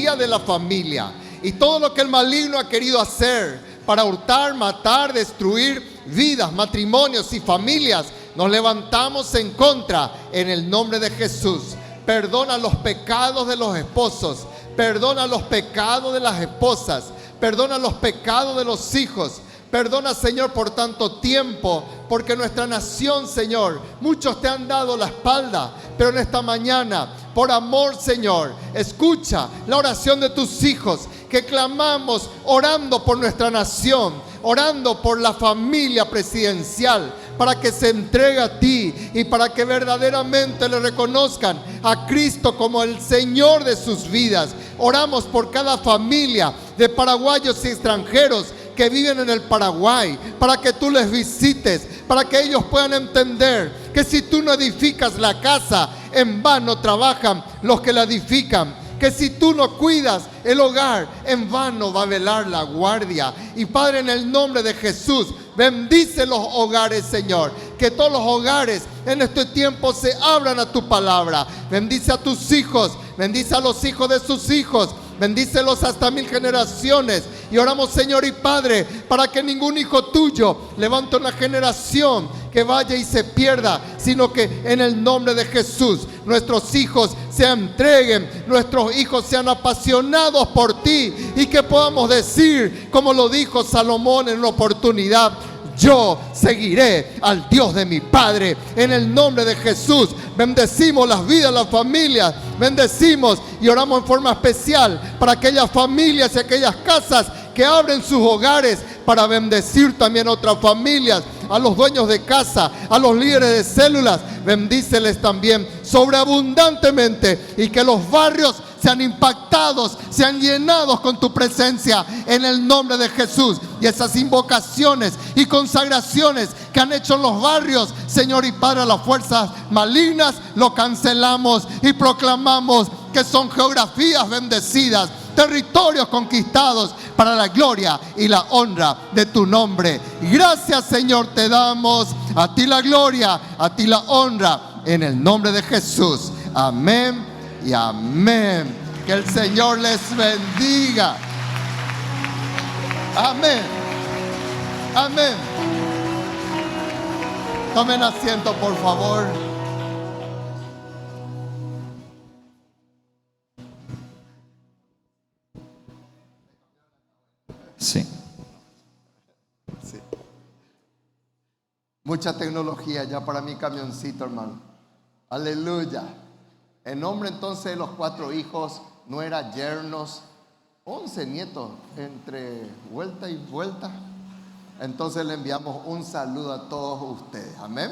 ideología de la familia y todo lo que el maligno ha querido hacer para hurtar, matar, destruir vidas, matrimonios y familias, nos levantamos en contra en el nombre de Jesús. Perdona los pecados de los esposos, perdona los pecados de las esposas, perdona los pecados de los hijos. Perdona, Señor, por tanto tiempo, porque nuestra nación, Señor, muchos te han dado la espalda, pero en esta mañana, por amor, Señor, escucha la oración de tus hijos, que clamamos orando por nuestra nación, orando por la familia presidencial, para que se entregue a ti y para que verdaderamente le reconozcan a Cristo como el Señor de sus vidas. Oramos por cada familia de paraguayos y extranjeros que viven en el Paraguay, para que tú les visites, para que ellos puedan entender que si tú no edificas la casa, en vano trabajan los que la edifican. Que si tú no cuidas el hogar, en vano va a velar la guardia. Y Padre, en el nombre de Jesús, bendice los hogares, Señor. Que todos los hogares en este tiempo se abran a tu palabra. Bendice a tus hijos, bendice a los hijos de sus hijos. Bendícelos hasta 1000 generaciones. Y oramos, Señor y Padre, para que ningún hijo tuyo levante una generación que vaya y se pierda, sino que en el nombre de Jesús nuestros hijos se entreguen, nuestros hijos sean apasionados por ti, y que podamos decir, como lo dijo Salomón en una oportunidad: yo seguiré al Dios de mi Padre. En el nombre de Jesús, bendecimos las vidas, las familias, bendecimos y oramos en forma especial para aquellas familias y aquellas casas que abren sus hogares para bendecir también otras familias, a los dueños de casa, a los líderes de células. Bendíceles también sobreabundantemente, y que los barrios sean impactados, sean llenados con tu presencia en el nombre de Jesús. Y esas invocaciones y consagraciones que han hecho en los barrios, Señor y Padre, a las fuerzas malignas, lo cancelamos y proclamamos que son geografías bendecidas, territorios conquistados para la gloria y la honra de tu nombre. Gracias, Señor, te damos. A ti la gloria, a ti la honra, en el nombre de Jesús. Amén y amén. Que el Señor les bendiga. Amén. Amén. Tomen asiento, por favor. Sí. Sí. Mucha tecnología ya para mi camioncito, hermano. Aleluya. En nombre entonces de los 4 hijos, nuera, yernos, 11 nietos entre vuelta y vuelta. Entonces le enviamos un saludo a todos ustedes. Amén.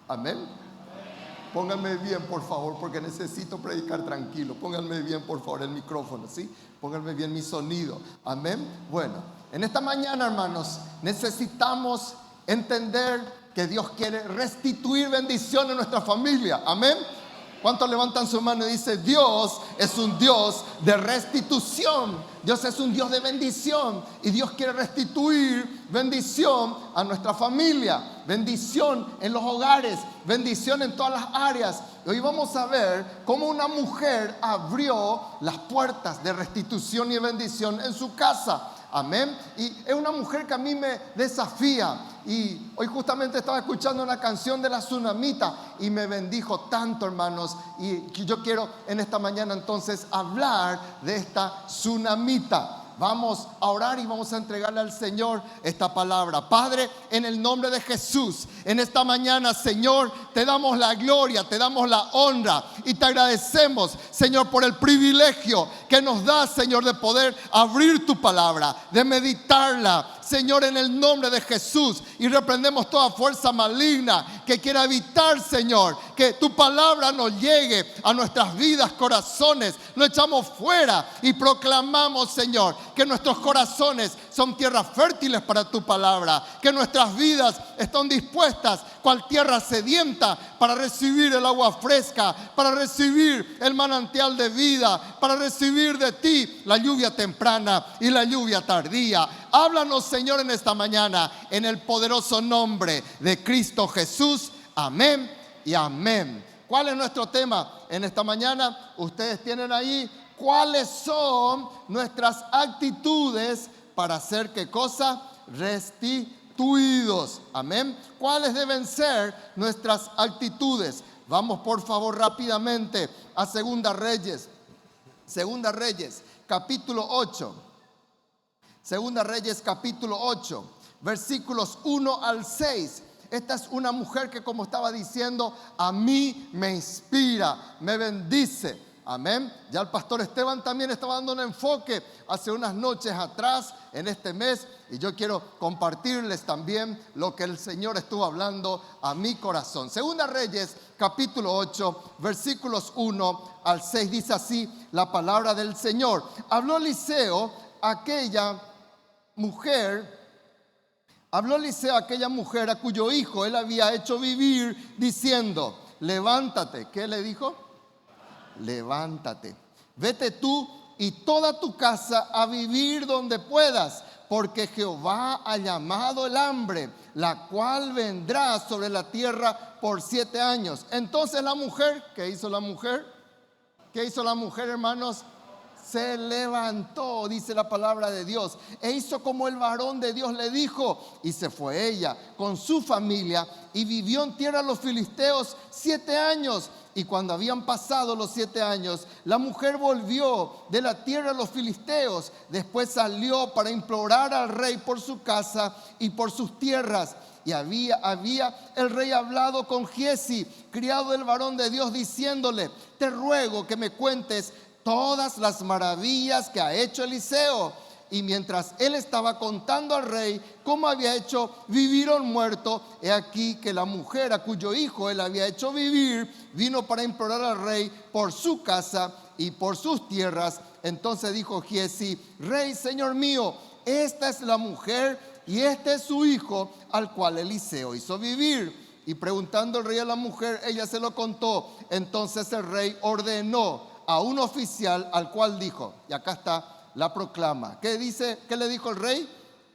Amén. Pónganme bien, por favor, porque necesito predicar tranquilo. Pónganme bien, por favor, el micrófono, ¿sí? Pónganme bien mi sonido. Amén. Bueno, en esta mañana, hermanos, necesitamos entender que Dios quiere restituir bendición en nuestra familia. Amén. ¿Cuántos levantan su mano y dicen: Dios es un Dios de restitución? Dios es un Dios de bendición, y Dios quiere restituir bendición a nuestra familia, bendición en los hogares, bendición en todas las áreas. Y hoy vamos a ver cómo una mujer abrió las puertas de restitución y bendición en su casa. Amén. Y es una mujer que a mí me desafía. Y hoy justamente estaba escuchando una canción de la Tsunamita y me bendijo tanto, hermanos. Y yo quiero en esta mañana entonces hablar de esta Tsunamita. Vamos a orar y vamos a entregarle al Señor esta palabra. Padre, en el nombre de Jesús, en esta mañana, Señor, te damos la gloria, te damos la honra y te agradecemos, Señor, por el privilegio que nos das, Señor, de poder abrir tu palabra, de meditarla, Señor, en el nombre de Jesús. Y reprendemos toda fuerza maligna que quiera evitar, Señor, que tu palabra nos llegue a nuestras vidas, corazones. Lo echamos fuera y proclamamos, Señor, que nuestros corazones son tierras fértiles para tu palabra, que nuestras vidas están dispuestas cual tierra sedienta para recibir el agua fresca, para recibir el manantial de vida, para recibir de ti la lluvia temprana y la lluvia tardía. Háblanos, Señor, en esta mañana, en el poderoso nombre de Cristo Jesús. Amén y amén. ¿Cuál es nuestro tema en esta mañana? Ustedes tienen ahí ¿cuáles son nuestras actitudes para ser qué cosa? Restituidos. Amén. ¿Cuáles deben ser nuestras actitudes? Vamos por favor rápidamente a Segunda Reyes. Segunda Reyes, capítulo 8. Segunda Reyes, capítulo 8, versículos 1 al 6. Esta es una mujer que, como estaba diciendo, a mí me inspira, me bendice. Amén. Ya el pastor Esteban también estaba dando un enfoque hace unas noches atrás en este mes, y yo quiero compartirles también lo que el Señor estuvo hablando a mi corazón. Segunda Reyes, capítulo 8, versículos 1 al 6, dice así la palabra del Señor. Habló Eliseo a aquella mujer a cuyo hijo él había hecho vivir, diciendo: levántate. ¿Qué le dijo? Levántate, vete tú y toda tu casa a vivir donde puedas, porque Jehová ha llamado el hambre, la cual vendrá sobre la tierra por 7 años. Entonces la mujer, ¿qué hizo la mujer? ¿Qué hizo la mujer, hermanos? Se levantó, dice la palabra de Dios, e hizo como el varón de Dios le dijo, y se fue ella con su familia y vivió en tierra de los filisteos 7 años. Y cuando habían pasado los 7 años, la mujer volvió de la tierra de los filisteos. Después salió para implorar al rey por su casa y por sus tierras. Y había el rey hablado con Giezi, criado del varón de Dios, diciéndole: te ruego que me cuentes todas las maravillas que ha hecho Eliseo. Y mientras él estaba contando al rey cómo había hecho vivir a un muerto, he aquí que la mujer a cuyo hijo él había hecho vivir vino para implorar al rey por su casa y por sus tierras. Entonces dijo Giezi: rey, señor mío, esta es la mujer y este es su hijo, al cual Eliseo hizo vivir. Y preguntando el rey a la mujer, ella se lo contó. Entonces el rey ordenó a un oficial, al cual dijo, y acá está la proclama. ¿Qué dice? ¿Qué le dijo el rey?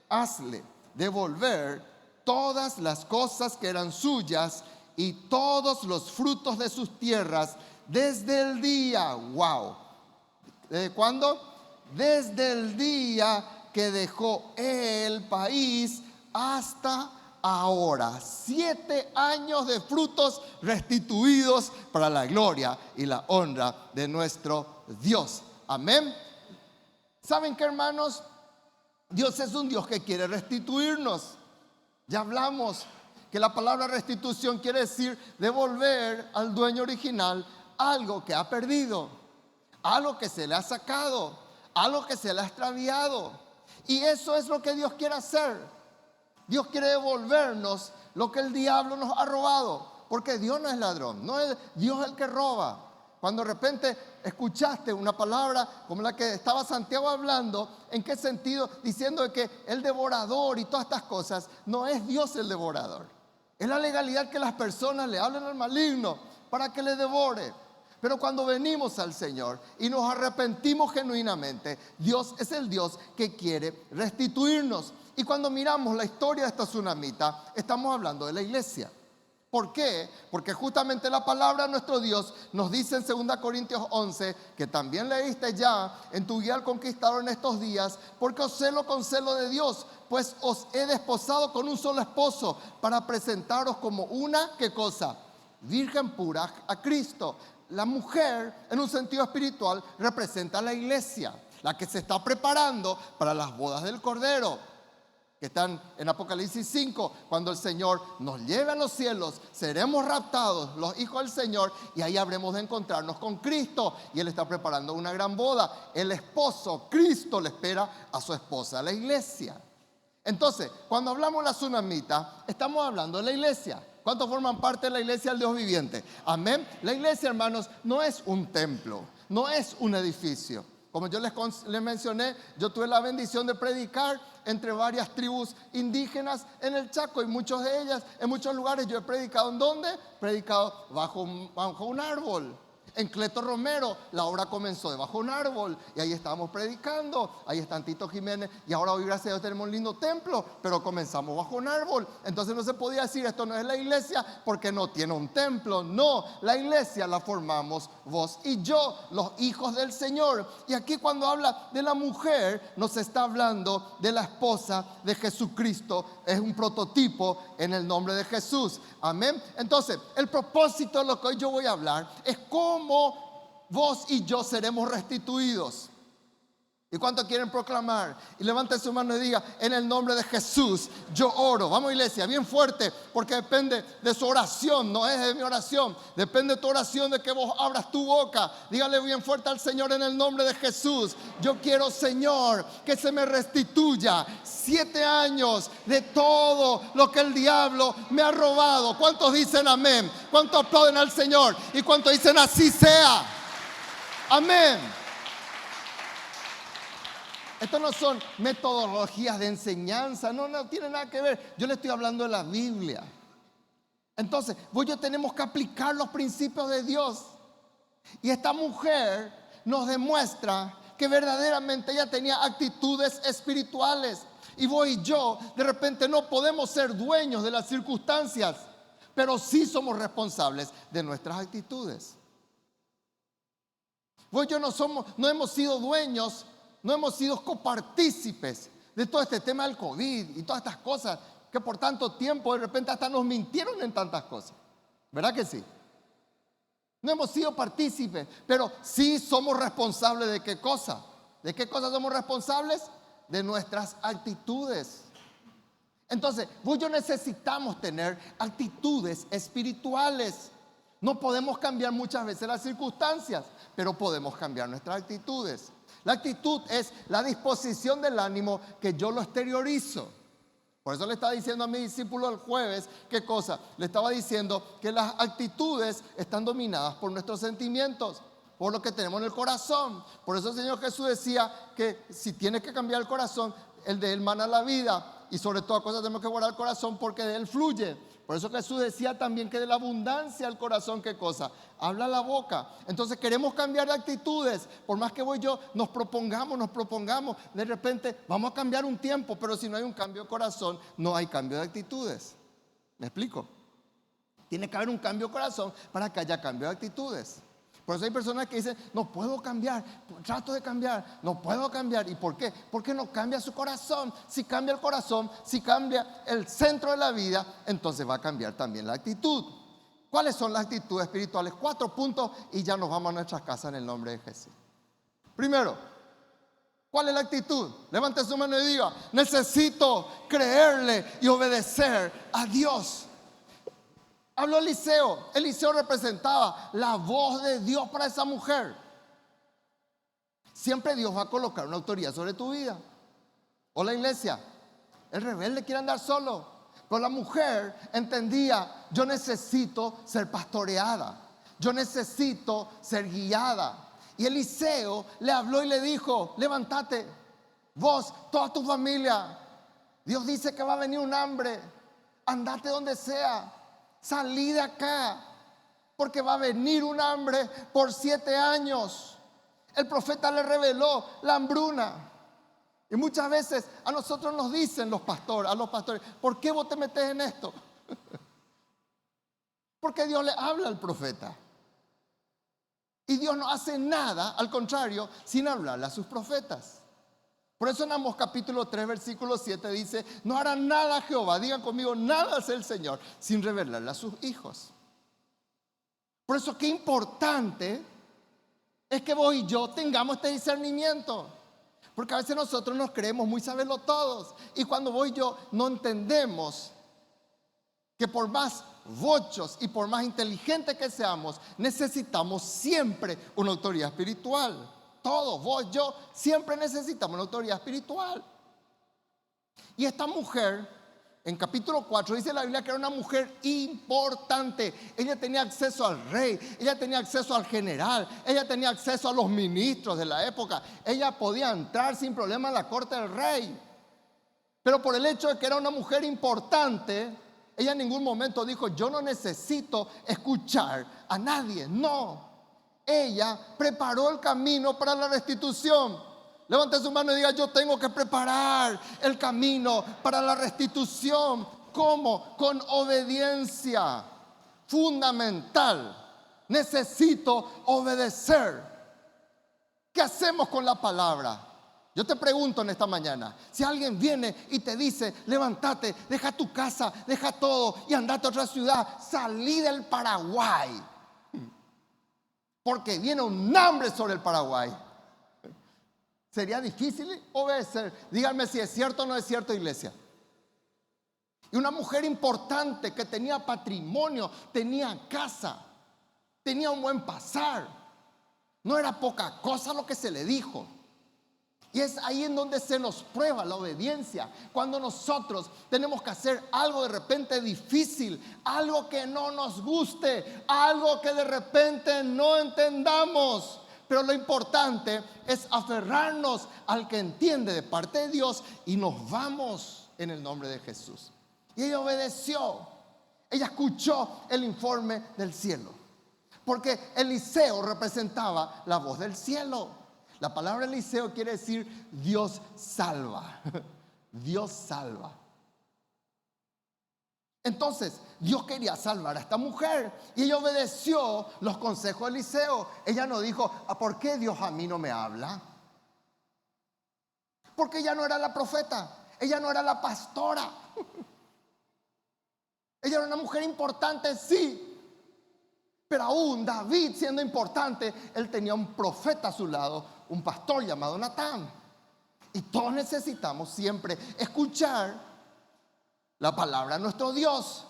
Hazle devolver todas las cosas que eran suyas y todos los frutos de sus tierras desde el día. ¡Wow! ¿Desde cuándo? Desde el día que dejó el país hasta ahora. 7 años de frutos restituidos para la gloria y la honra de nuestro Dios. Amén. ¿Saben qué, hermanos? Dios es un Dios que quiere restituirnos. Ya hablamos que la palabra restitución quiere decir devolver al dueño original algo que ha perdido, algo que se le ha sacado, algo que se le ha extraviado. Y eso es lo que Dios quiere hacer. Dios quiere devolvernos lo que el diablo nos ha robado, porque Dios no es ladrón, no es Dios el que roba. Cuando de repente escuchaste una palabra como la que estaba Santiago hablando, ¿en qué sentido? Diciendo que el devorador y todas estas cosas, no es Dios el devorador. Es la legalidad que las personas le hablen al maligno para que le devore. Pero cuando venimos al Señor y nos arrepentimos genuinamente, Dios es el Dios que quiere restituirnos. Y cuando miramos la historia de esta tsunamita, estamos hablando de la iglesia. ¿Por qué? Porque justamente la palabra de nuestro Dios nos dice en 2 Corintios 11, que también leíste ya en tu guía al conquistador en estos días: porque os celo con celo de Dios, pues os he desposado con un solo esposo, para presentaros como una, ¿qué cosa? Virgen pura a Cristo. La mujer, en un sentido espiritual, representa a la iglesia, la que se está preparando para las bodas del Cordero, que están en Apocalipsis 5, cuando el Señor nos lleve a los cielos, seremos raptados, los hijos del Señor, y ahí habremos de encontrarnos con Cristo, y Él está preparando una gran boda. El esposo, Cristo, le espera a su esposa, la iglesia. Entonces, cuando hablamos de la tsunamita, estamos hablando de la iglesia. ¿Cuántos forman parte de la iglesia del Dios viviente? Amén. La iglesia, hermanos, no es un templo, no es un edificio. Como yo les mencioné, yo tuve la bendición de predicar entre varias tribus indígenas en el Chaco, y muchas de ellas, en muchos lugares yo he predicado. ¿En dónde? Predicado bajo un árbol. En Cleto Romero la obra comenzó debajo de un árbol y ahí estábamos predicando, ahí está Tito Jiménez y ahora hoy gracias a Dios tenemos un lindo templo, pero comenzamos bajo un árbol. Entonces no se podía decir esto no es la iglesia porque no tiene un templo. No, la iglesia la formamos vos y yo, los hijos del Señor. Y aquí cuando habla de la mujer nos está hablando de la esposa de Jesucristo. Es un prototipo en el nombre de Jesús. Amén. Entonces el propósito de lo que hoy yo voy a hablar es cómo vos y yo seremos restituidos. ¿Y cuánto quieren proclamar? Y levanten su mano y diga: en el nombre de Jesús yo oro. Vamos, iglesia, bien fuerte, porque depende de su oración, no es de mi oración. Depende de tu oración, de que vos abras tu boca. Dígale bien fuerte al Señor: en el nombre de Jesús yo quiero, Señor, que se me restituya 7 años de todo lo que el diablo me ha robado. ¿Cuántos dicen amén? ¿Cuántos aplauden al Señor? ¿Y cuántos dicen así sea? Amén. Esto no son metodologías de enseñanza, no tiene nada que ver. Yo le estoy hablando de la Biblia. Entonces, vos y yo tenemos que aplicar los principios de Dios. Y esta mujer nos demuestra que verdaderamente ella tenía actitudes espirituales. Y vos y yo de repente no podemos ser dueños de las circunstancias, pero sí somos responsables de nuestras actitudes. Vos y yo no hemos sido dueños, no hemos sido copartícipes de todo este tema del COVID y todas estas cosas que por tanto tiempo de repente hasta nos mintieron en tantas cosas. ¿Verdad que sí? No hemos sido partícipes, pero sí somos responsables de qué cosa. ¿De qué cosas somos responsables? De nuestras actitudes. Entonces, vos y yo necesitamos tener actitudes espirituales. No podemos cambiar muchas veces las circunstancias, pero podemos cambiar nuestras actitudes. La actitud es la disposición del ánimo que yo lo exteriorizo. Por eso le estaba diciendo a mi discípulo el jueves, ¿qué cosa? Le estaba diciendo que las actitudes están dominadas por nuestros sentimientos, por lo que tenemos en el corazón. Por eso el Señor Jesús decía que si tienes que cambiar el corazón, el de él mana la vida. Y sobre todas cosas tenemos que guardar el corazón porque de él fluye. Por eso Jesús decía también que de la abundancia del corazón, ¿qué cosa? Habla la boca. Entonces queremos cambiar de actitudes. Por más que vos y yo nos propongamos, de repente vamos a cambiar un tiempo, pero si no hay un cambio de corazón, no hay cambio de actitudes. ¿Me explico? Tiene que haber un cambio de corazón para que haya cambio de actitudes. Por eso hay personas que dicen, no puedo cambiar, trato de cambiar, no puedo cambiar. ¿Y por qué? Porque no cambia su corazón. Si cambia el corazón, si cambia el centro de la vida, entonces va a cambiar también la actitud. ¿Cuáles son las actitudes espirituales? 4 puntos y ya nos vamos a nuestras casas en el nombre de Jesús. Primero, ¿cuál es la actitud? Levante su mano y diga, necesito creerle y obedecer a Dios. Habló Eliseo. Eliseo representaba la voz de Dios para esa mujer. Siempre Dios va a colocar una autoridad sobre tu vida. O la iglesia, el rebelde quiere andar solo. Pero la mujer entendía, yo necesito ser pastoreada, yo necesito ser guiada. Y Eliseo le habló y le dijo, levántate, vos, toda tu familia. Dios dice que va a venir un hambre, andate donde sea. Salí de acá, porque va a venir un hambre por 7 años. El profeta le reveló la hambruna. Y muchas veces a nosotros nos dicen los pastores, ¿por qué vos te metes en esto? Porque Dios le habla al profeta. Y Dios no hace nada, al contrario, sin hablarle a sus profetas. Por eso en Amós capítulo 3 versículo 7 dice, no hará nada Jehová, digan conmigo, nada hace el Señor sin revelarle a sus hijos. Por eso qué importante es que vos y yo tengamos este discernimiento. Porque a veces nosotros nos creemos muy saberlotodos. Y cuando vos y yo no entendemos que por más bochos y por más inteligentes que seamos, necesitamos siempre una autoridad espiritual. Todos, vos, yo, siempre necesitamos una autoridad espiritual. Y esta mujer, en capítulo 4, dice la Biblia que era una mujer importante. Ella tenía acceso al rey, ella tenía acceso al general, ella tenía acceso a los ministros de la época. Ella podía entrar sin problema en la corte del rey. Pero por el hecho de que era una mujer importante, ella en ningún momento dijo, yo no necesito escuchar a nadie. No. ella preparó el camino para la restitución. Levante su mano y diga: yo tengo que preparar el camino para la restitución. ¿Cómo? Con obediencia. Fundamental. Necesito obedecer. ¿Qué hacemos con la palabra? Yo te pregunto en esta mañana, si alguien viene y te dice: levántate, deja tu casa, deja todo y andate a otra ciudad, salí del Paraguay, porque viene un hambre sobre el Paraguay. ¿Sería difícil obedecer? Díganme si es cierto o no es cierto, iglesia. Y una mujer importante que tenía patrimonio, tenía casa, tenía un buen pasar. No era poca cosa lo que se le dijo. Y es ahí en donde se nos prueba la obediencia. Cuando nosotros tenemos que hacer algo de repente difícil, algo que no nos guste, algo que de repente no entendamos. Pero lo importante es aferrarnos al que entiende de parte de Dios y nos vamos en el nombre de Jesús. Y ella obedeció. Ella escuchó el informe del cielo. Porque Eliseo representaba la voz del cielo. La palabra Eliseo quiere decir Dios salva. Dios salva. Entonces, Dios quería salvar a esta mujer y ella obedeció los consejos de Eliseo. Ella no dijo: ¿por qué Dios a mí no me habla? Porque ella no era la profeta, ella no era la pastora. Ella era una mujer importante, sí. Pero aún David, siendo importante, él tenía un profeta a su lado, un pastor llamado Natán. Y todos necesitamos siempre escuchar la palabra de nuestro Dios.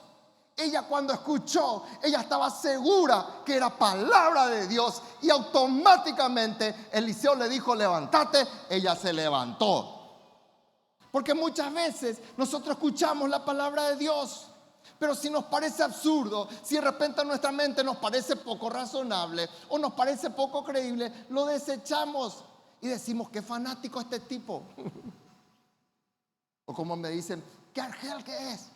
Ella, cuando escuchó, ella estaba segura que era palabra de Dios. Y automáticamente Eliseo le dijo: levántate. Ella se levantó. Porque muchas veces nosotros escuchamos la palabra de Dios, pero si nos parece absurdo, si de repente a nuestra mente nos parece poco razonable o nos parece poco creíble, lo desechamos y decimos: qué fanático este tipo. O como me dicen: qué argel que es.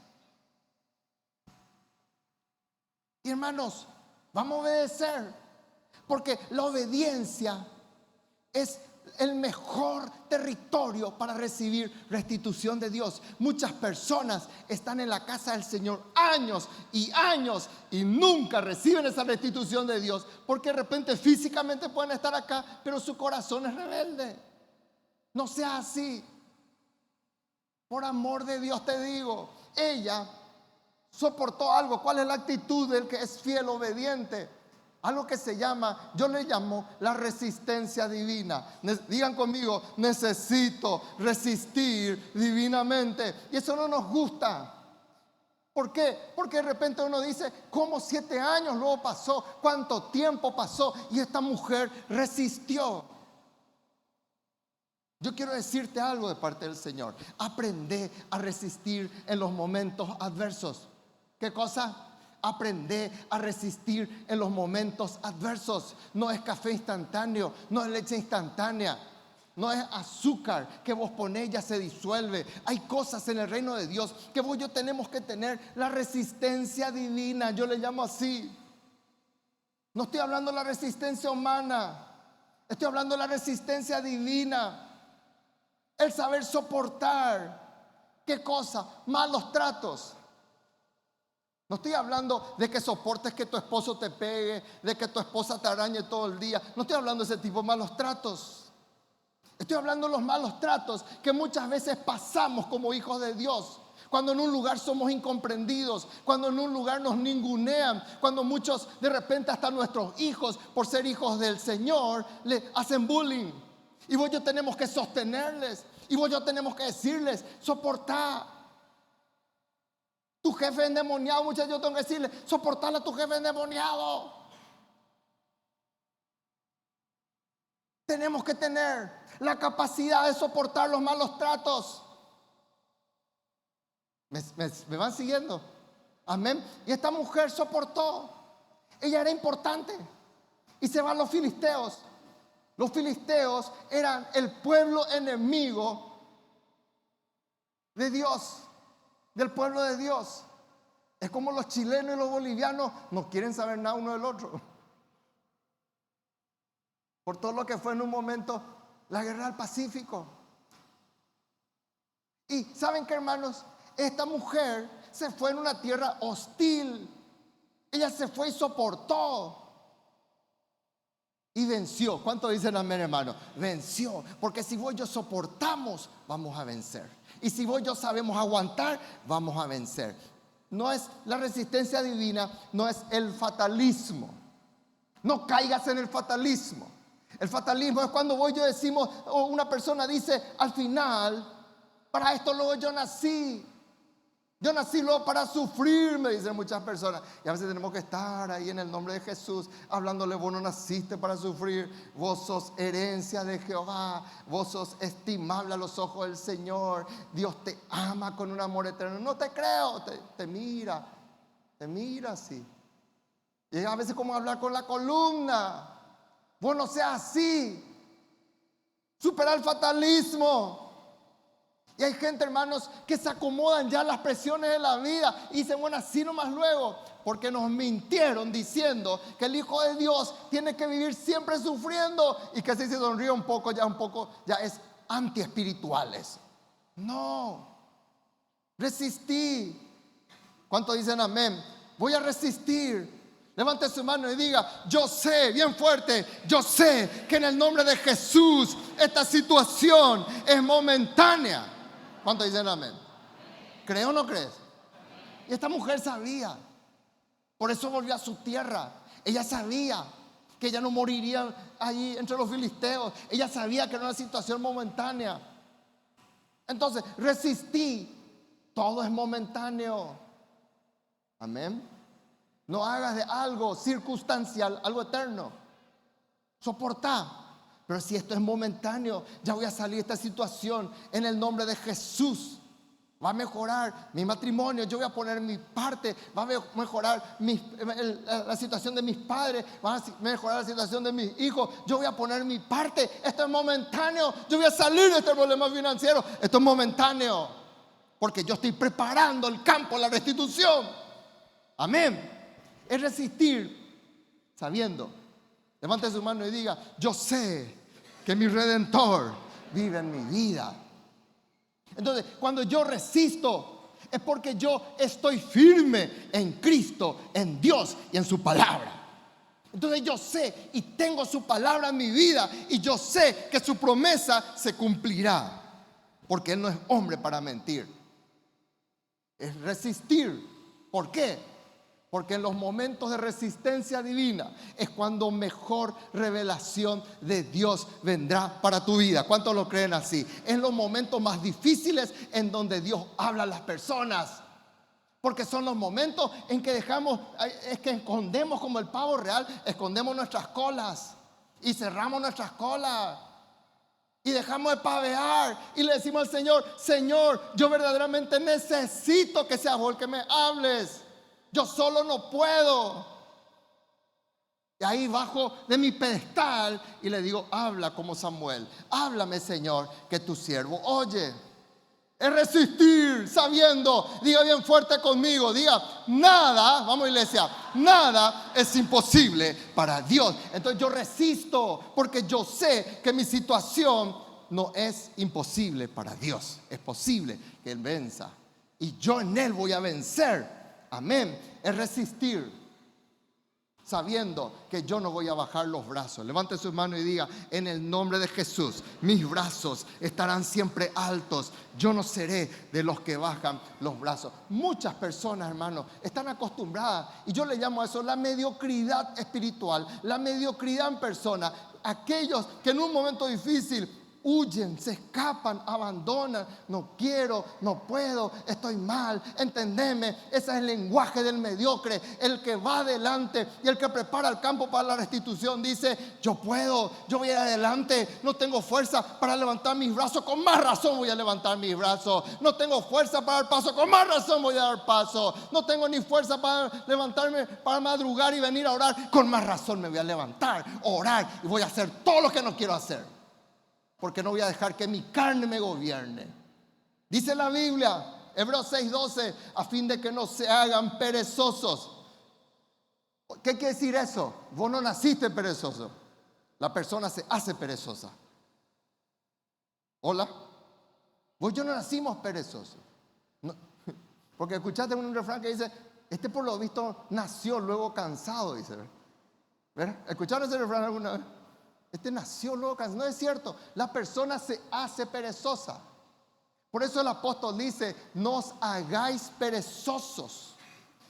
Y hermanos, vamos a obedecer, porque la obediencia es el mejor territorio para recibir restitución de Dios. Muchas personas están en la casa del Señor años y años y nunca reciben esa restitución de Dios, porque de repente físicamente pueden estar acá, pero su corazón es rebelde. No sea así. Por amor de Dios te digo, ella soportó algo. ¿Cuál es la actitud del que es fiel, obediente? Algo que se llama, yo le llamo la resistencia divina. Digan conmigo: necesito resistir divinamente. Y eso no nos gusta. ¿Por qué? Porque de repente uno dice: ¿cómo 7 años luego pasó? ¿Cuánto tiempo pasó? Y esta mujer resistió. Yo quiero decirte algo de parte del Señor. Aprende a resistir en los momentos adversos. ¿Qué cosa? Aprende a resistir en los momentos adversos. No es café instantáneo, no es leche instantánea, no es azúcar que vos ponés ya se disuelve. Hay cosas en el reino de Dios que vos y yo tenemos que tener la resistencia divina. Yo le llamo así. No estoy hablando de la resistencia humana, estoy hablando de la resistencia divina. El saber soportar, ¿qué cosa? Malos tratos. No estoy hablando de que soportes que tu esposo te pegue, de que tu esposa te arañe todo el día. No estoy hablando de ese tipo de malos tratos. Estoy hablando de los malos tratos que muchas veces pasamos como hijos de Dios. Cuando en un lugar somos incomprendidos, cuando en un lugar nos ningunean, cuando muchos de repente hasta nuestros hijos, por ser hijos del Señor, le hacen bullying. Y vos y yo tenemos que sostenerles, y vos y yo tenemos que decirles: soportá. Tu jefe endemoniado, muchachos, yo tengo que decirle: soportarle a tu jefe endemoniado. Tenemos que tener la capacidad de soportar los malos tratos. ¿Me van siguiendo? Amén. Y esta mujer soportó. Ella era importante. Y se van los filisteos. Los filisteos eran el pueblo enemigo de Dios, del pueblo de Dios. Es como los chilenos y los bolivianos no quieren saber nada uno del otro. por todo lo que fue en un momento la guerra del Pacífico. Y ¿saben qué, hermanos? Esta mujer se fue en una tierra hostil. Ella se fue y soportó. Y venció. ¿Cuánto dicen amén, hermano? Venció. Porque si vos y yo soportamos, vamos a vencer. Y si vos y yo sabemos aguantar, vamos a vencer. No es la resistencia divina, no es el fatalismo. No caigas en el fatalismo. El fatalismo es cuando vos y yo decimos, o una persona dice, al final, para esto luego yo nací. Yo nací luego para sufrir, me dicen muchas personas. Y a veces tenemos que estar ahí en el nombre de Jesús, hablándole, vos no naciste para sufrir. Vos sos herencia de Jehová. Vos sos estimable a los ojos del Señor. Dios te ama con un amor eterno. No te creo, te mira así. Y a veces como hablar con la columna. Vos no seas así. Supera el fatalismo. Y hay gente, hermanos, que se acomodan ya a las presiones de la vida y dicen, bueno, así nomás luego, porque nos mintieron diciendo que el Hijo de Dios tiene que vivir siempre sufriendo y que si se sonríe un poco ya es antiespirituales. No, resistí. ¿Cuántos dicen amén? Voy a resistir. Levante su mano y diga, yo sé, bien fuerte, yo sé que en el nombre de Jesús esta situación es momentánea. ¿Cuántos dicen amén? ¿Crees o no crees? Y esta mujer sabía. Por eso volvió a su tierra. Ella sabía que ella no moriría allí entre los filisteos. Ella sabía que era una situación momentánea. Entonces, resistí. Todo es momentáneo. Amén. No hagas de algo circunstancial algo eterno. Soportá. Pero si esto es momentáneo, ya voy a salir de esta situación en el nombre de Jesús. Va a mejorar mi matrimonio, yo voy a poner mi parte. Va a mejorar la situación de mis padres. Va a mejorar la situación de mis hijos. Yo voy a poner mi parte. Esto es momentáneo. Yo voy a salir de este problema financiero. Esto es momentáneo. Porque yo estoy preparando el campo, la restitución. Amén. Es resistir sabiendo. Levante su mano y diga, yo sé que mi Redentor vive en mi vida. Entonces, cuando yo resisto, es porque yo estoy firme en Cristo, en Dios y en su palabra. Entonces yo sé y tengo su palabra en mi vida y yo sé que su promesa se cumplirá. Porque Él no es hombre para mentir. Es resistir. ¿Por qué? Porque en los momentos de resistencia divina es cuando mejor revelación de Dios vendrá para tu vida. ¿Cuántos lo creen así? En los momentos más difíciles en donde Dios habla a las personas. Porque son los momentos en que es que escondemos como el pavo real, escondemos nuestras colas y cerramos nuestras colas. Y dejamos de pavear y le decimos al Señor, Señor, yo verdaderamente necesito que seas vos el que me hables. Yo solo no puedo. Y ahí bajo de mi pedestal y le digo, habla como Samuel. Háblame, Señor, que tu siervo oye. Es resistir sabiendo, diga bien fuerte conmigo, diga, nada, vamos iglesia, nada es imposible para Dios. Entonces yo resisto porque yo sé que mi situación no es imposible para Dios. Es posible que Él venza y yo en Él voy a vencer. Amén. Es resistir sabiendo que yo no voy a bajar los brazos. Levante sus manos y diga, en el nombre de Jesús, mis brazos estarán siempre altos. Yo no seré de los que bajan los brazos. Muchas personas, hermanos, están acostumbradas, y yo le llamo a eso la mediocridad espiritual, la mediocridad en persona. Aquellos que en un momento difícil huyen, se escapan, abandonan. No quiero, no puedo, estoy mal, entendeme. Ese es el lenguaje del mediocre. El que va adelante y el que prepara el campo para la restitución dice, yo puedo, yo voy adelante. No tengo fuerza para levantar mis brazos, con más razón voy a levantar mis brazos. No tengo fuerza para dar paso, con más razón voy a dar paso. No tengo ni fuerza para levantarme, para madrugar y venir a orar, con más razón me voy a levantar, orar y voy a hacer todo lo que no quiero hacer. Porque no voy a dejar que mi carne me gobierne. Dice la Biblia, Hebreos 6:12, a fin de que no se hagan perezosos. ¿Qué quiere decir eso? Vos no naciste perezoso. la persona se hace perezosa. Hola. Vos y yo no nacimos perezosos. No, porque escuchaste un refrán que dice, este por lo visto nació luego cansado, dice. ¿Verdad? ¿Escucharon ese refrán alguna vez? Este nació luego cansado. No es cierto, la persona se hace perezosa. Por eso el apóstol dice, no os hagáis perezosos,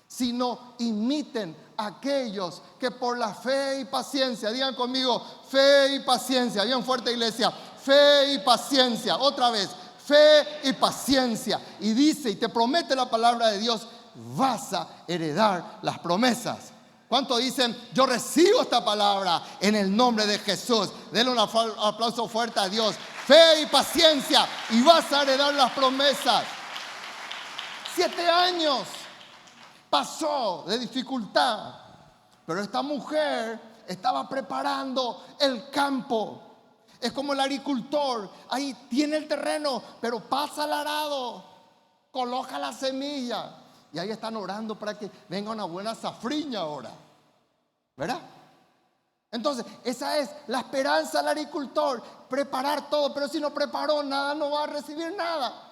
sino imiten a aquellos que por la fe y paciencia, digan conmigo, fe y paciencia, bien fuerte iglesia, fe y paciencia, otra vez, fe y paciencia. Y dice, y te promete la palabra de Dios, vas a heredar las promesas. ¿Cuántos dicen, yo recibo esta palabra en el nombre de Jesús? Denle un aplauso fuerte a Dios. Fe y paciencia y vas a heredar las promesas. 7 años pasó de dificultad, pero esta mujer estaba preparando el campo. Es como el agricultor, ahí tiene el terreno, pero pasa el arado, coloca la semilla. Y ahí están orando para que venga una buena zafriña ahora. ¿Verdad? Entonces, esa es la esperanza del agricultor. Preparar todo, pero si no preparó nada, no va a recibir nada.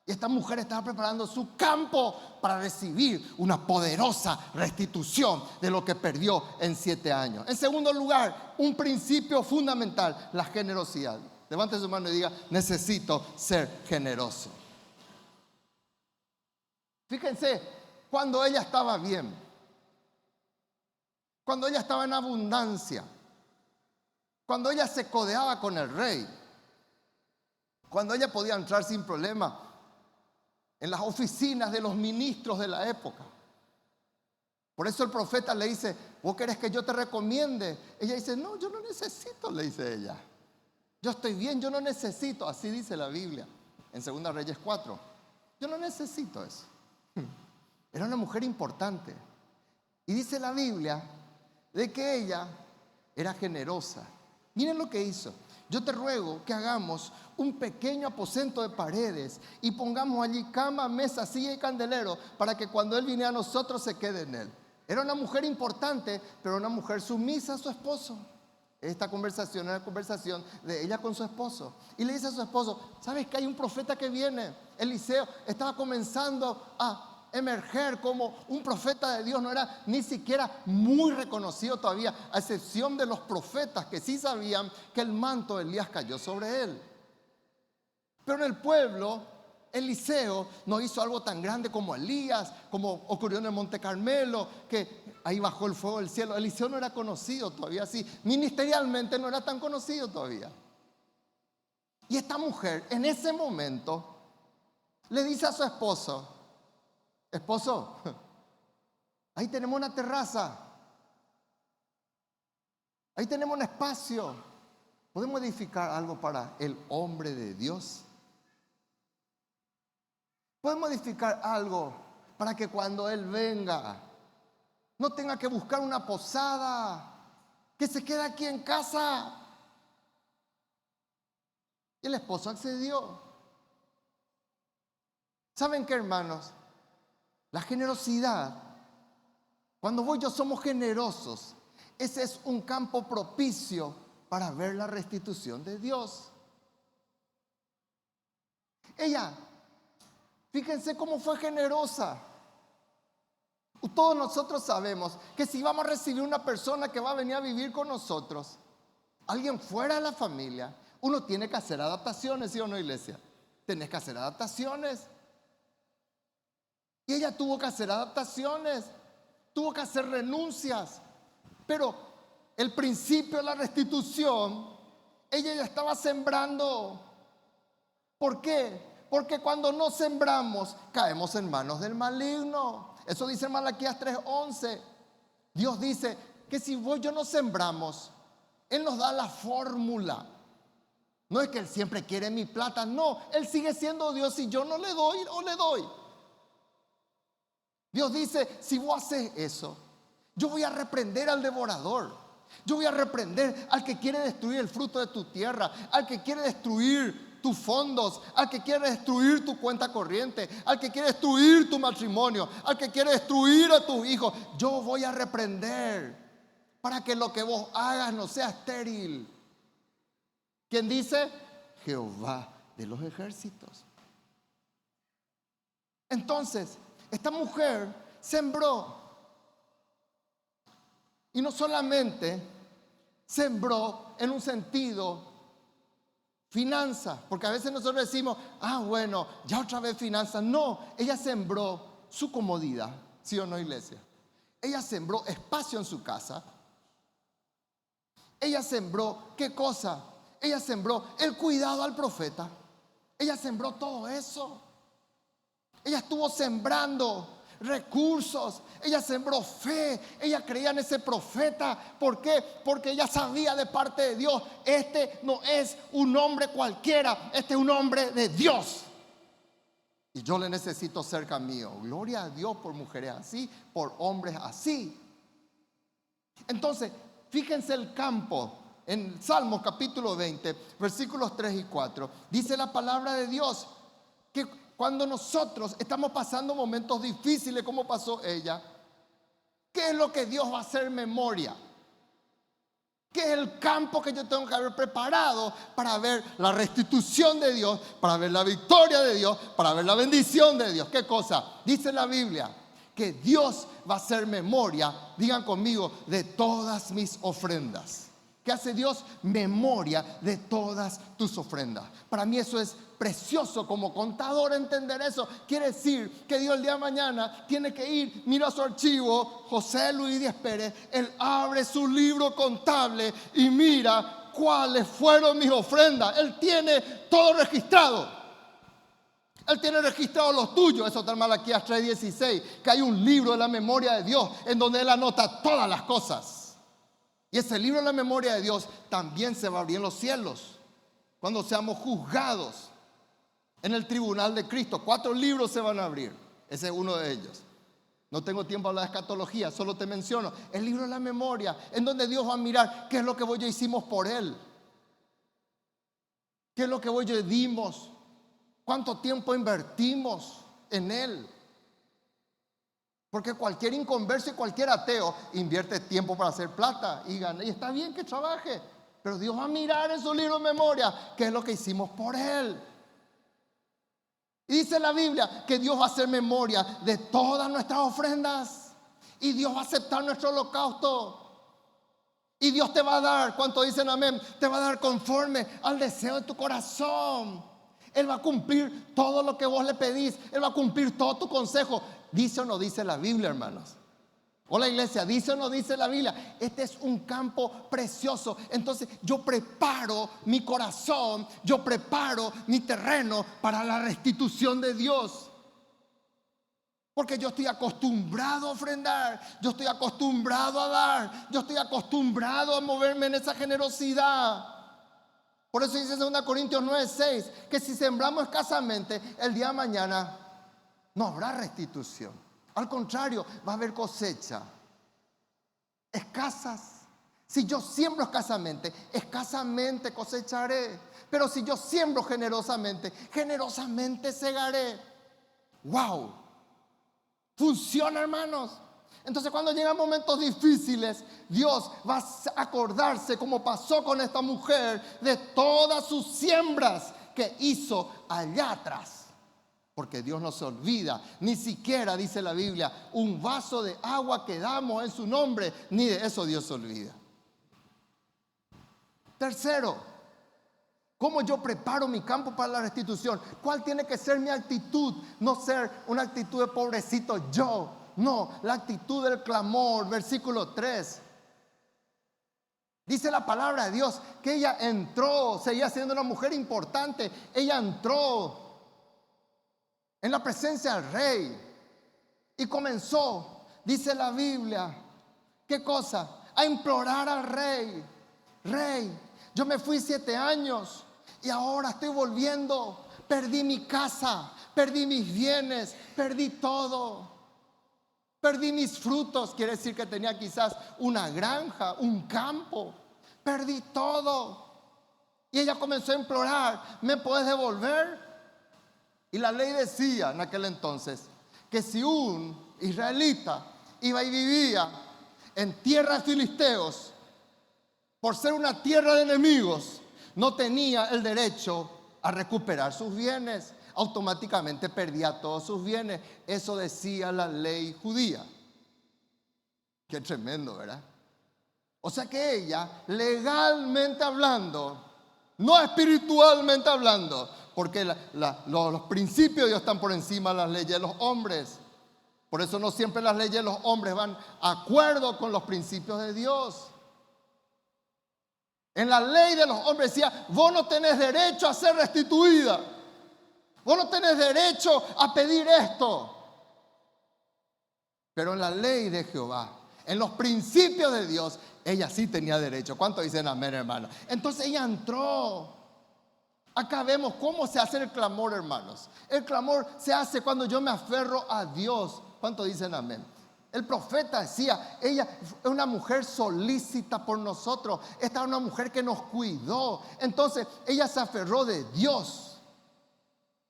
Y esta mujer estaba preparando su campo para recibir una poderosa restitución de lo que perdió en 7 años. En segundo lugar, un principio fundamental, la generosidad. Levante su mano y diga, necesito ser generoso. Fíjense, cuando ella estaba bien, cuando ella estaba en abundancia, cuando ella se codeaba con el rey, cuando ella podía entrar sin problema en las oficinas de los ministros de la época. Por eso el profeta le dice, ¿vos querés que yo te recomiende? Ella dice, no, yo no necesito, le dice ella. Yo estoy bien, yo no necesito. Así dice la Biblia en 2 Reyes 4. Yo no necesito eso. Era una mujer importante. Y dice la Biblia de que ella era generosa. Miren lo que hizo. Yo te ruego que hagamos un pequeño aposento de paredes y pongamos allí cama, mesa, silla y candelero para que cuando él viniera a nosotros se quede en él. Era una mujer importante, pero una mujer sumisa a su esposo. Esta conversación era la conversación de ella con su esposo. Y le dice a su esposo, ¿sabes que hay un profeta que viene? Eliseo estaba comenzando a emerger como un profeta de Dios. No era ni siquiera muy reconocido todavía, a excepción de los profetas que sí sabían que el manto de Elías cayó sobre él. Pero en el pueblo, Eliseo no hizo algo tan grande como Elías, como ocurrió en el Monte Carmelo, que ahí bajó el fuego del cielo. Eliseo no era conocido todavía así, ministerialmente no era tan conocido todavía. Y esta mujer en ese momento le dice a su esposo, esposo, ahí tenemos una terraza, ahí tenemos un espacio, ¿podemos edificar algo para el hombre de Dios? ¿Podemos edificar algo para que cuando él venga no tenga que buscar una posada, que se quede aquí en casa? Y el esposo accedió. ¿Saben qué, hermanos? La generosidad, cuando vos y yo somos generosos, ese es un campo propicio para ver la restitución de Dios. Ella, fíjense cómo fue generosa. Todos nosotros sabemos que si vamos a recibir una persona que va a venir a vivir con nosotros, alguien fuera de la familia, uno tiene que hacer adaptaciones, ¿sí o no, iglesia? Tenés que hacer adaptaciones. Y ella tuvo que hacer adaptaciones, tuvo que hacer renuncias. Pero el principio de la restitución, ella ya estaba sembrando. ¿Por qué? Porque cuando no sembramos, caemos en manos del maligno. Eso dice Malaquías 3:11. Dios dice que si vos y yo no sembramos, Él nos da la fórmula. No es que Él siempre quiere mi plata, no. Él sigue siendo Dios y yo no le doy o le doy. Dios dice, si vos haces eso, yo voy a reprender al devorador. Yo voy a reprender al que quiere destruir el fruto de tu tierra, al que quiere destruir tus fondos, al que quiere destruir tu cuenta corriente, al que quiere destruir tu matrimonio, al que quiere destruir a tus hijos. Yo voy a reprender. para que lo que vos hagas no sea estéril. ¿Quién dice? Jehová de los ejércitos. Entonces, esta mujer sembró. Y no solamente sembró en un sentido finanzas, porque a veces nosotros decimos, bueno, ya otra vez finanzas. No, ella sembró su comodidad, ¿sí o no, iglesia? Ella sembró espacio en su casa. Ella sembró, ¿qué cosa? Ella sembró el cuidado al profeta. Ella sembró todo eso. Ella estuvo sembrando recursos, ella sembró fe, ella creía en ese profeta. ¿Por qué? Porque ella sabía de parte de Dios, este no es un hombre cualquiera, este es un hombre de Dios. Y yo le necesito cerca mío. Gloria a Dios por mujeres así, por hombres así. Entonces, fíjense el campo. En Salmos capítulo 20, versículos 3 y 4, dice la palabra de Dios que cuando nosotros estamos pasando momentos difíciles como pasó ella, ¿qué es lo que Dios va a hacer en memoria? ¿Qué es el campo que yo tengo que haber preparado para ver la restitución de Dios, para ver la victoria de Dios, para ver la bendición de Dios? ¿Qué cosa? Dice la Biblia que Dios va a hacer memoria, digan conmigo, de todas mis ofrendas. ¿Qué hace Dios? Memoria de todas tus ofrendas. Para mí eso es precioso como contador entender eso. Quiere decir que Dios el día de mañana tiene que ir, mira su archivo, José Luis Díaz Pérez, él abre su libro contable y mira cuáles fueron mis ofrendas. Él tiene todo registrado. Él tiene registrado los tuyos. Eso está en Malaquías 3:16, que hay un libro de la memoria de Dios en donde Él anota todas las cosas. Y ese libro de la memoria de Dios también se va a abrir en los cielos cuando seamos juzgados en el tribunal de Cristo. 4 libros se van a abrir. Ese es uno de ellos. No tengo tiempo de hablar de escatología, solo te menciono el libro de la memoria, en donde Dios va a mirar qué es lo que vos y yo hicimos por Él, qué es lo que vos y yo dimos, cuánto tiempo invertimos en Él. Porque cualquier inconverso y cualquier ateo invierte tiempo para hacer plata y gana. Y está bien que trabaje, pero Dios va a mirar en su libro de memoria qué es lo que hicimos por Él. Y dice la Biblia que Dios va a hacer memoria de todas nuestras ofrendas. Y Dios va a aceptar nuestro holocausto. Y Dios te va a dar, ¿cuánto dicen amén? Te va a dar conforme al deseo de tu corazón. Él va a cumplir todo lo que vos le pedís. Él va a cumplir todo tu consejo. ¿Dice o no dice la Biblia, hermanos? Hola, iglesia, ¿dice o no dice la Biblia? Este es un campo precioso. Entonces yo preparo mi corazón, yo preparo mi terreno para la restitución de Dios. Porque yo estoy acostumbrado a ofrendar, yo estoy acostumbrado a dar, yo estoy acostumbrado a moverme en esa generosidad. Por eso dice 2 Corintios 9:6 que si sembramos escasamente, el día de mañana no habrá restitución. Al contrario, va a haber cosecha. Escasas. Si yo siembro escasamente, escasamente cosecharé. Pero si yo siembro generosamente, generosamente segaré. ¡Wow! Funciona, hermanos. Entonces cuando llegan momentos difíciles, Dios va a acordarse, como pasó con esta mujer, de todas sus siembras que hizo allá atrás. Porque Dios no se olvida, ni siquiera, dice la Biblia, un vaso de agua que damos en su nombre, ni de eso Dios se olvida. Tercero, ¿cómo yo preparo mi campo para la restitución? ¿Cuál tiene que ser mi actitud? No ser una actitud de pobrecito yo. No, la actitud del clamor. Versículo 3. Dice la palabra de Dios que ella entró, seguía siendo una mujer importante. Ella entró en la presencia del rey y comenzó, dice la Biblia, ¿qué cosa? A implorar al rey. Rey, yo me fui 7 años y ahora estoy volviendo. Perdí mi casa, perdí mis bienes, perdí todo. Perdí mis frutos, quiere decir que tenía quizás una granja, un campo. Perdí todo. Y ella comenzó a implorar, ¿me puedes devolver? Y la ley decía en aquel entonces que si un israelita iba y vivía en tierra de filisteos, por ser una tierra de enemigos, no tenía el derecho a recuperar sus bienes. Automáticamente perdía todos sus bienes. Eso decía la ley judía. Qué tremendo, ¿verdad? O sea que ella, legalmente hablando, no espiritualmente hablando, porque los principios de Dios están por encima de las leyes de los hombres. Por eso no siempre las leyes de los hombres van de acuerdo con los principios de Dios. En la ley de los hombres decía, vos no tenés derecho a ser restituida. Vos no tenés derecho a pedir esto. Pero en la ley de Jehová, en los principios de Dios, ella sí tenía derecho. ¿Cuántos dicen amén, hermano? Entonces ella entró. Acá vemos cómo se hace el clamor, hermanos. El clamor se hace cuando yo me aferro a Dios. ¿Cuántos dicen amén? El profeta decía, ella es una mujer solícita por nosotros. Esta es una mujer que nos cuidó. Entonces ella se aferró de Dios.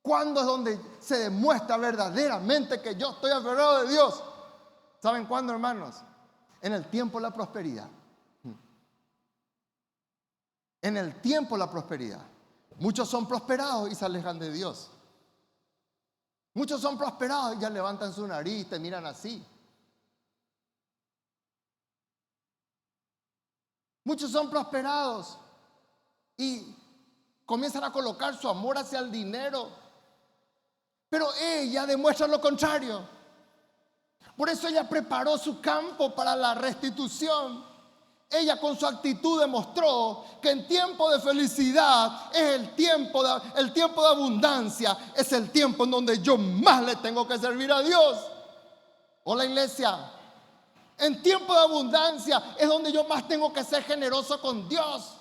¿Cuándo es donde se demuestra verdaderamente que yo estoy aferrado de Dios? ¿Saben cuándo, hermanos? En el tiempo de la prosperidad. En el tiempo de la prosperidad. Muchos son prosperados y se alejan de Dios. Muchos son prosperados y ya levantan su nariz, te miran así. Muchos son prosperados y comienzan a colocar su amor hacia el dinero. Pero ella demuestra lo contrario. Por eso ella preparó su campo para la restitución. Ella con su actitud demostró que en tiempo de felicidad es el tiempo de abundancia, es el tiempo en donde yo más le tengo que servir a Dios. Hola, iglesia. En tiempo de abundancia es donde yo más tengo que ser generoso con Dios.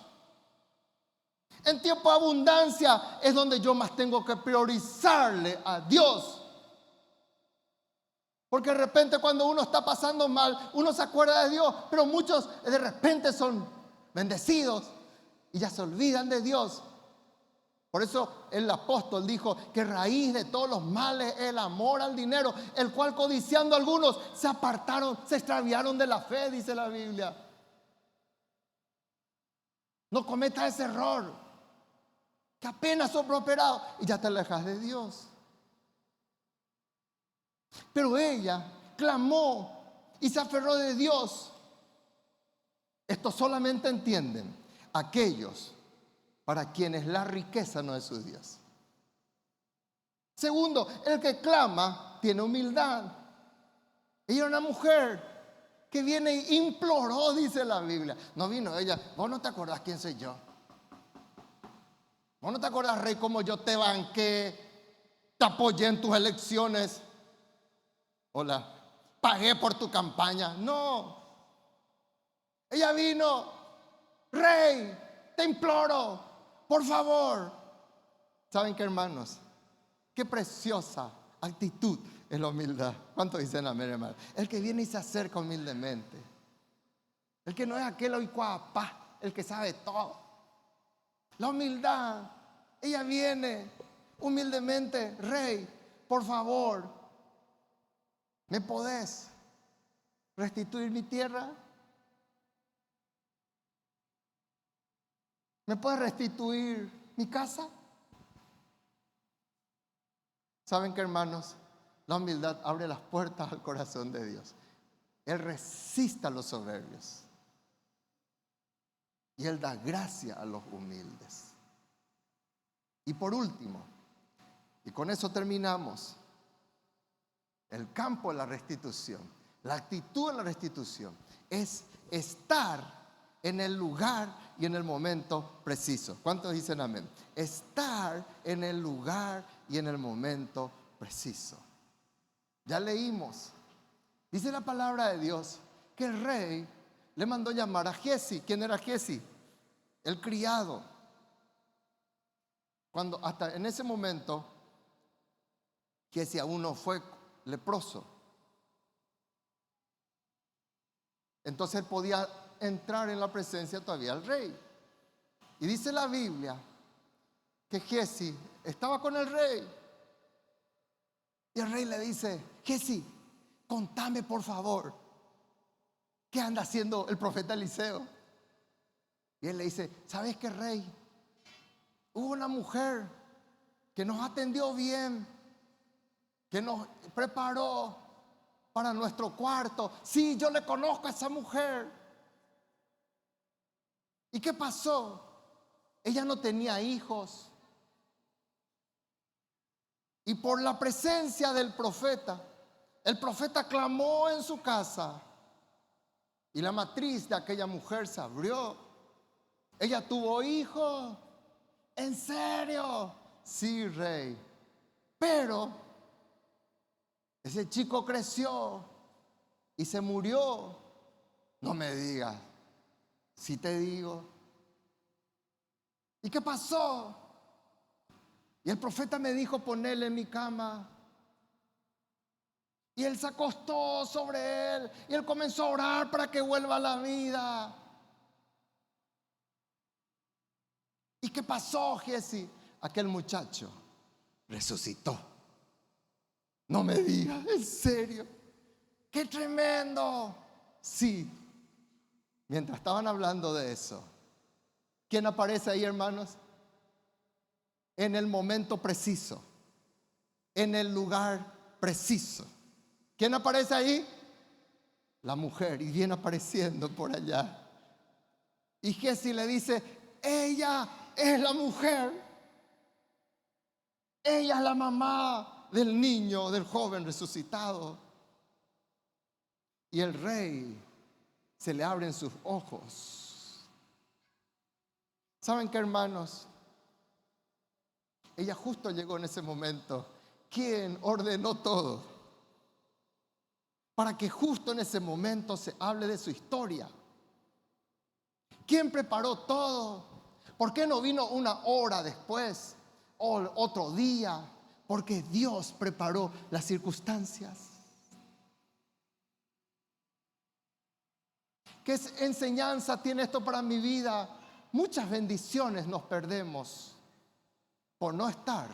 En tiempo de abundancia es donde yo más tengo que priorizarle a Dios. Porque de repente cuando uno está pasando mal, uno se acuerda de Dios, pero muchos de repente son bendecidos y ya se olvidan de Dios. Por eso el apóstol dijo que raíz de todos los males es el amor al dinero, el cual codiciando algunos se apartaron, se extraviaron de la fe, dice la Biblia. No cometas ese error, que apenas sos prosperado y ya te alejas de Dios. Pero ella clamó y se aferró de Dios. Esto solamente entienden aquellos para quienes la riqueza no es su Dios. Segundo, el que clama tiene humildad. Ella era una mujer que viene e imploró, dice la Biblia. No vino ella, vos no te acordás quién soy yo. Vos no te acordás, rey, cómo yo te banqué, te apoyé en tus elecciones. Hola, pagué por tu campaña. No. Ella vino, rey, te imploro, por favor. ¿Saben qué, hermanos? Qué preciosa actitud es la humildad. ¿Cuántos dicen amén, hermano? El que viene y se acerca humildemente. El que no es aquel oicuapá, el que sabe todo. La humildad. Ella viene humildemente, rey, por favor, ¿me podés restituir mi tierra? ¿Me puedes restituir mi casa? ¿Saben qué, hermanos? La humildad abre las puertas al corazón de Dios. Él resiste a los soberbios y Él da gracia a los humildes. Y por último, y con eso terminamos, el campo de la restitución, la actitud de la restitución es estar en el lugar y en el momento preciso. ¿Cuántos dicen amén? Estar en el lugar y en el momento preciso. Ya leímos, dice la palabra de Dios, que el rey le mandó llamar a Giezi. ¿Quién era Giezi? El criado. Cuando hasta en ese momento Giezi aún no fue leproso. Entonces él podía entrar en la presencia todavía del rey. Y dice la Biblia que Giezi estaba con el rey. Y el rey le dice, Giezi, contame por favor, ¿qué anda haciendo el profeta Eliseo? Y él le dice, ¿sabes qué, rey? Hubo una mujer que nos atendió bien, que nos preparó para nuestro cuarto. Sí, yo le conozco a esa mujer. ¿Y qué pasó? Ella no tenía hijos. Y por la presencia del profeta, el profeta clamó en su casa y la matriz de aquella mujer se abrió. Ella tuvo hijos. ¿En serio? Sí, rey. Pero ese chico creció y se murió. No me digas. Sí te digo. ¿Y qué pasó? Y el profeta me dijo ponerle en mi cama. Y él se acostó sobre él. Y él comenzó a orar para que vuelva a la vida. ¿Y qué pasó, Jesse? Aquel muchacho resucitó. No me digas, en serio. ¡Qué tremendo! Sí. Mientras estaban hablando de eso, ¿quién aparece ahí, hermanos? En el momento preciso, en el lugar preciso. ¿Quién aparece ahí? La mujer, y viene apareciendo por allá. Y Jesse le dice, ella es la mujer. Ella es la mamá del niño, del joven resucitado. Y el rey se le abren sus ojos. ¿Saben qué, hermanos? Ella justo llegó en ese momento. ¿Quién ordenó todo? Para que justo en ese momento se hable de su historia. ¿Quién preparó todo? ¿Por qué no vino una hora después o otro día? Porque Dios preparó las circunstancias. ¿Qué enseñanza tiene esto para mi vida? Muchas bendiciones nos perdemos por no estar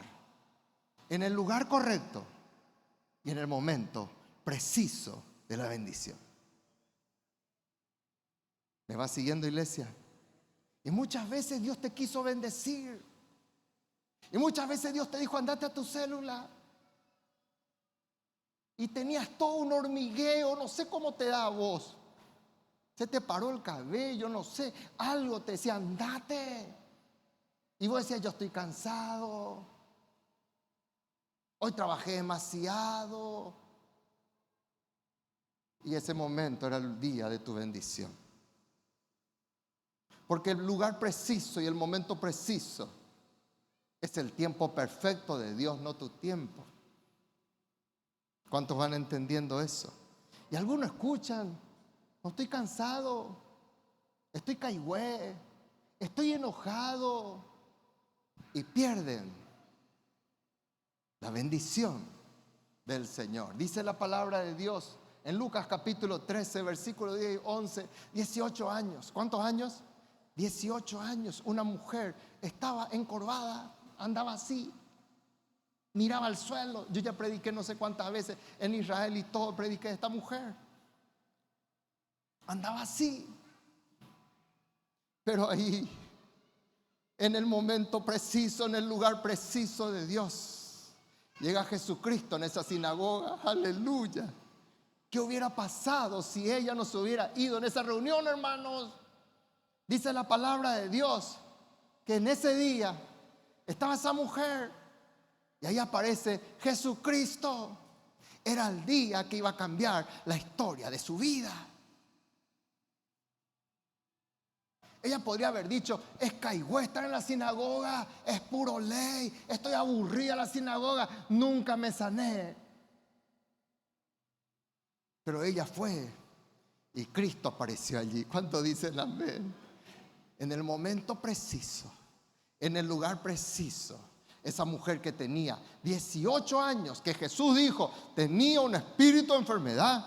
en el lugar correcto y en el momento preciso de la bendición. ¿Me va siguiendo, iglesia? Y muchas veces Dios te quiso bendecir. Y muchas veces Dios te dijo, andate a tu célula. Y tenías todo un hormigueo, no sé cómo te da a vos. Se te paró el cabello, no sé, algo te decía, andate. Y vos decías, yo estoy cansado. Hoy trabajé demasiado. Y ese momento era el día de tu bendición. Porque el lugar preciso y el momento preciso es el tiempo perfecto de Dios, no tu tiempo. ¿Cuántos van entendiendo eso? Y algunos escuchan, no estoy cansado, estoy caigüe, estoy enojado, y pierden la bendición del Señor. Dice la palabra de Dios en Lucas capítulo 13, versículo 10 y 11, 18 años. ¿Cuántos años? 18 años. Una mujer estaba encorvada, andaba así, miraba al suelo. Yo ya prediqué no sé cuántas veces en Israel y todo prediqué de esta mujer. Andaba así. Pero ahí, en el momento preciso, en el lugar preciso de Dios, llega Jesucristo en esa sinagoga. Aleluya. ¿Qué hubiera pasado si ella no se hubiera ido en esa reunión, hermanos? Dice la palabra de Dios que en ese día estaba esa mujer y ahí aparece Jesucristo. Era el día que iba a cambiar la historia de su vida. Ella podría haber dicho, es caigüe estar en la sinagoga, es puro ley, estoy aburrida en la sinagoga, nunca me sané. Pero ella fue y Cristo apareció allí. ¿Cuánto dicen amén? En el momento preciso, en el lugar preciso, esa mujer que tenía 18 años, que Jesús dijo tenía un espíritu de enfermedad,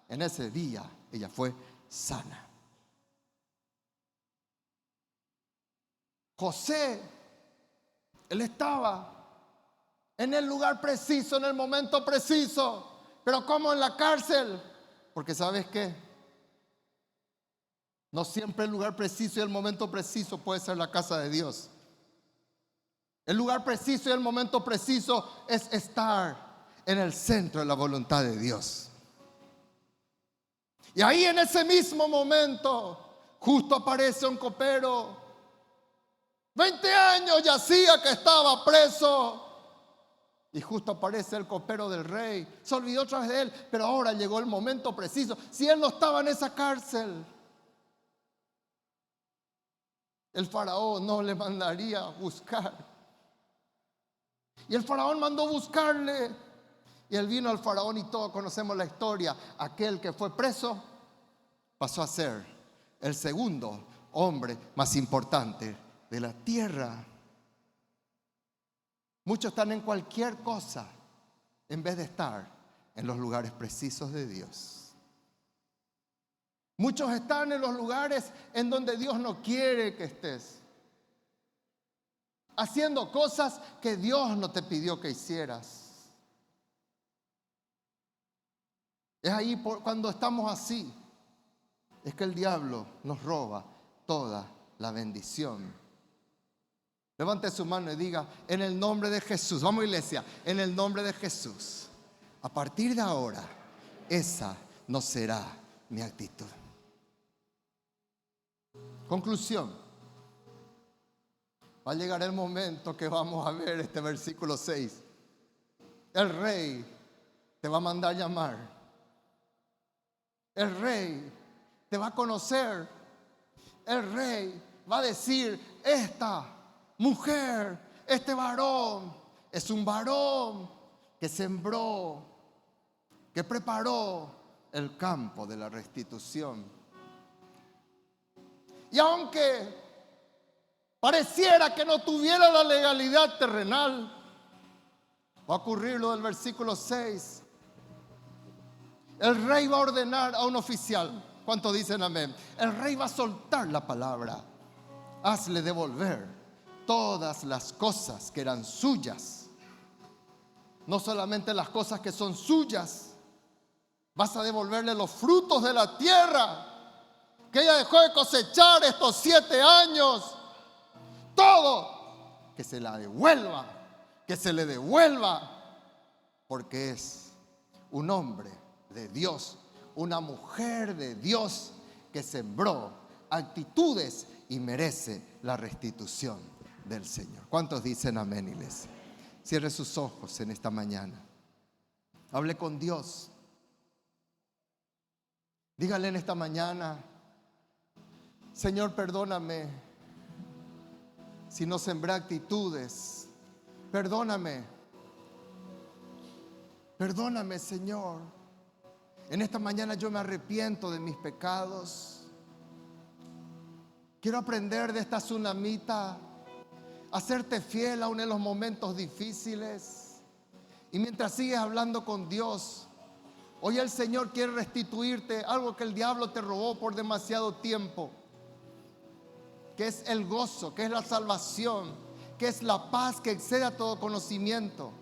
en ese día ella fue sana. José, él estaba en el lugar preciso, en el momento preciso, pero ¿cómo en la cárcel? Porque ¿sabes qué? No siempre el lugar preciso y el momento preciso puede ser la casa de Dios. El lugar preciso y el momento preciso es estar en el centro de la voluntad de Dios. Y ahí en ese mismo momento, justo aparece un copero. 20 años ya hacía que estaba preso. Y justo aparece el copero del rey. Se olvidó otra vez de él, pero ahora llegó el momento preciso. Si él no estaba en esa cárcel, el faraón no le mandaría a buscar. Y el faraón mandó buscarle. Y él vino al faraón y todos conocemos la historia. Aquel que fue preso pasó a ser el segundo hombre más importante de la tierra. Muchos están en cualquier cosa en vez de estar en los lugares precisos de Dios. Muchos están en los lugares en donde Dios no quiere que estés, haciendo cosas que Dios no te pidió que hicieras. Es ahí cuando estamos así, es que el diablo nos roba toda la bendición. Levante su mano y diga: en el nombre de Jesús. Vamos, iglesia, en el nombre de Jesús, a partir de ahora, esa no será mi actitud. Conclusión. Va a llegar el momento que vamos a ver este versículo 6. El rey te va a mandar llamar. El rey te va a conocer. El rey va a decir: esta mujer, este varón, es un varón que sembró, que preparó el campo de la restitución. Y aunque pareciera que no tuviera la legalidad terrenal, va a ocurrir lo del versículo 6. El rey va a ordenar a un oficial. ¿Cuántos dicen amén? El rey va a soltar la palabra: hazle devolver todas las cosas que eran suyas. No solamente las cosas que son suyas, vas a devolverle los frutos de la tierra que ella dejó de cosechar estos 7 años. Todo, que se la devuelva, que se le devuelva, porque es un hombre de Dios, una mujer de Dios que sembró actitudes y merece la restitución del Señor. ¿Cuántos dicen amén, iglesia? Cierre sus ojos en esta mañana. Hable con Dios. Dígale en esta mañana: Señor, perdóname si no sembré actitudes. Perdóname. Perdóname, Señor. En esta mañana yo me arrepiento de mis pecados. Quiero aprender de esta tsunamita a serte fiel aún en los momentos difíciles. Y mientras sigues hablando con Dios, hoy el Señor quiere restituirte algo que el diablo te robó por demasiado tiempo, que es el gozo, que es la salvación, que es la paz que excede a todo conocimiento.